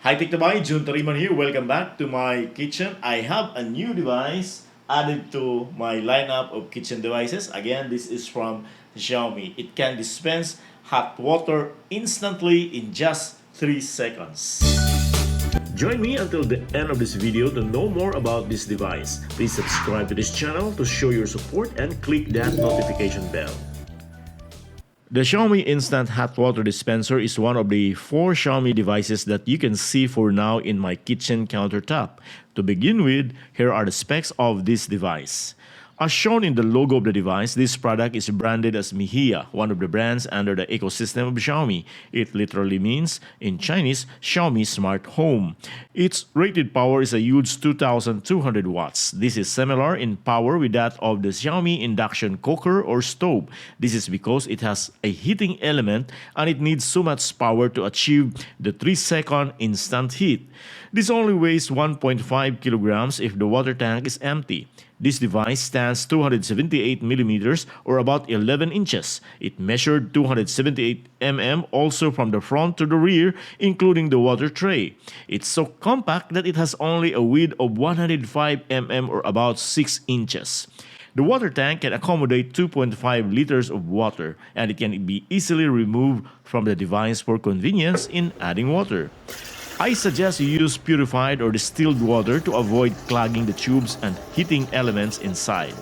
Hi Tiktabay, Jun Tariman here. Welcome back to my kitchen. I have a new device added to my lineup of kitchen devices. Again, this is from Xiaomi. It can dispense hot water instantly in just 3 seconds. Join me until the end of this video to know more about this device. Please subscribe to this channel to show your support and click that notification bell. The Xiaomi Instant Hot Water Dispenser is one of the 4 Xiaomi devices that you can see for now in my kitchen countertop. To begin with, here are the specs of this device. As shown in the logo of the device, this product is branded as Mijia, one of the brands under the ecosystem of Xiaomi. It literally means, in Chinese, Xiaomi Smart Home. Its rated power is a huge 2,200 watts. This is similar in power with that of the Xiaomi induction cooker or stove. This is because it has a heating element and it needs so much power to achieve the 3-second instant heat. This only weighs 1.5 kilograms if the water tank is empty. This device stands 278 millimeters or about 11 inches. It measured 278 mm also from the front to the rear, including the water tray. It's so compact that it has only a width of 105 mm or about 6 inches. The water tank can accommodate 2.5 liters of water, and it can be easily removed from the device for convenience in adding water. I suggest you use purified or distilled water to avoid clogging the tubes and heating elements inside.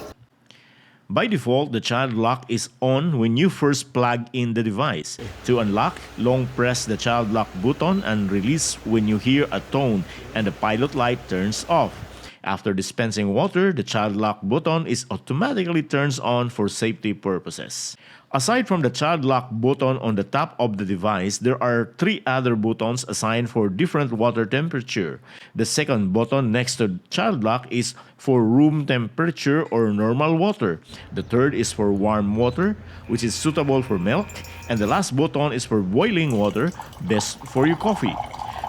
By default, the child lock is on when you first plug in the device. To unlock, long press the child lock button and release when you hear a tone and the pilot light turns off. After dispensing water, the child lock button is automatically turns on for safety purposes. Aside from the child lock button on the top of the device, there are 3 other buttons assigned for different water temperature. The second button next to child lock is for room temperature or normal water. The third is for warm water, which is suitable for milk. And the last button is for boiling water, best for your coffee.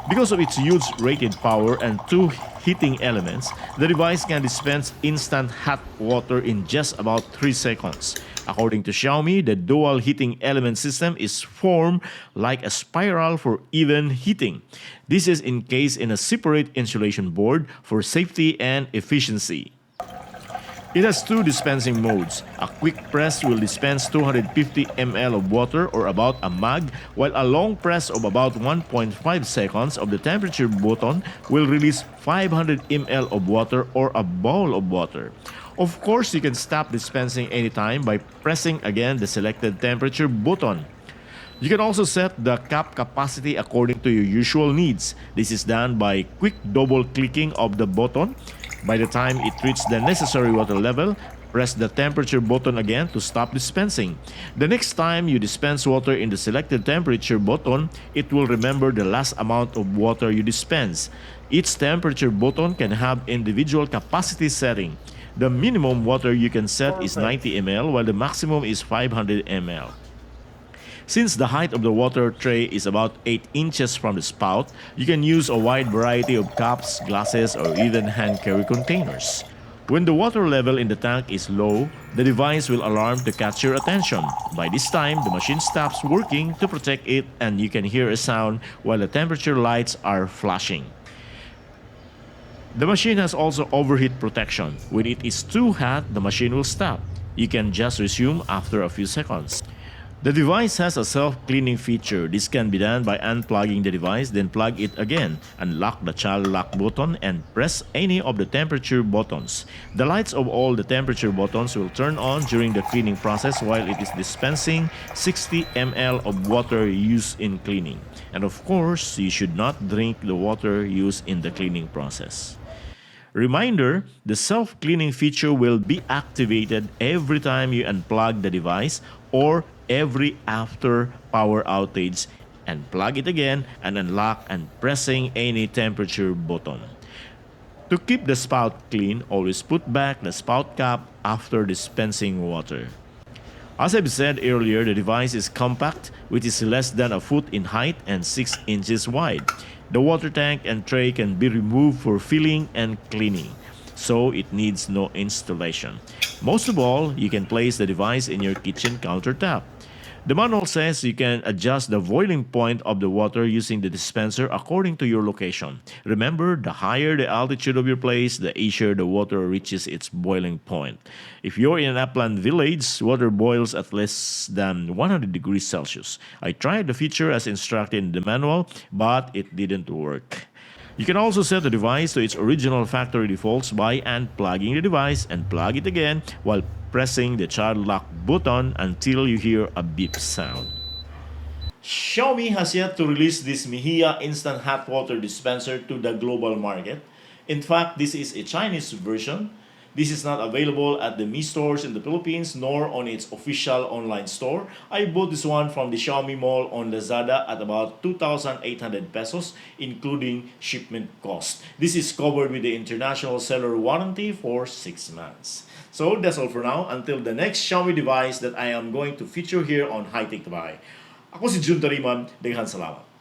Because of its huge rated power and 2 heating elements, the device can dispense instant hot water in just about 3 seconds. According to Xiaomi, the dual heating element system is formed like a spiral for even heating. This is encased in a separate insulation board for safety and efficiency. It has 2 dispensing modes. A quick press will dispense 250 ml of water or about a mug, while a long press of about 1.5 seconds of the temperature button will release 500 ml of water or a bowl of water. Of course, you can stop dispensing anytime by pressing again the selected temperature button. You can also set the cap capacity according to your usual needs. This is done by quick double clicking of the button. By the time it reaches the necessary water level, press the temperature button again to stop dispensing. The next time you dispense water in the selected temperature button, it will remember the last amount of water you dispense. Each temperature button can have individual capacity setting. The minimum water you can set is 90 ml while the maximum is 500 ml. Since the height of the water tray is about 8 inches from the spout, you can use a wide variety of cups, glasses, or even hand-carry containers. When the water level in the tank is low, the device will alarm to catch your attention. By this time, the machine stops working to protect it and you can hear a sound while the temperature lights are flashing. The machine has also overheat protection. When it is too hot, the machine will stop. You can just resume after a few seconds. The device has a self-cleaning feature. This can be done by unplugging the device, then plug it again, unlock the child lock button, and press any of the temperature buttons. The lights of all the temperature buttons will turn on during the cleaning process while it is dispensing 60 ml of water used in cleaning. And of course, you should not drink the water used in the cleaning process. Reminder, the self-cleaning feature will be activated every time you unplug the device or every after power outage, and plug it again and unlock and pressing any temperature button. To keep the spout clean, always put back the spout cap after dispensing water. As I've said earlier, the device is compact, which is less than a foot in height and 6 inches wide. The water tank and tray can be removed for filling and cleaning, so it needs no installation. Most of all, you can place the device in your kitchen countertop. The manual says you can adjust the boiling point of the water using the dispenser according to your location. Remember, the higher the altitude of your place, the easier the water reaches its boiling point. If you're in an upland village, water boils at less than 100 degrees Celsius. I tried the feature as instructed in the manual, but it didn't work. You can also set the device to its original factory defaults by unplugging the device and plug it again while pressing the child lock button until you hear a beep sound. Xiaomi has yet to release this Mijia instant hot water dispenser to the global market. In fact, this is a Chinese version. This is not available at the Mi stores in the Philippines nor on its official online store. I bought this one from the Xiaomi Mall on Lazada at about 2,800 pesos, including shipment cost. This is covered with the international seller warranty for 6 months. So that's all for now. Until the next Xiaomi device that I am going to feature here on High Tech to Buy. Ako si Jun Tariman. Daghan salamat.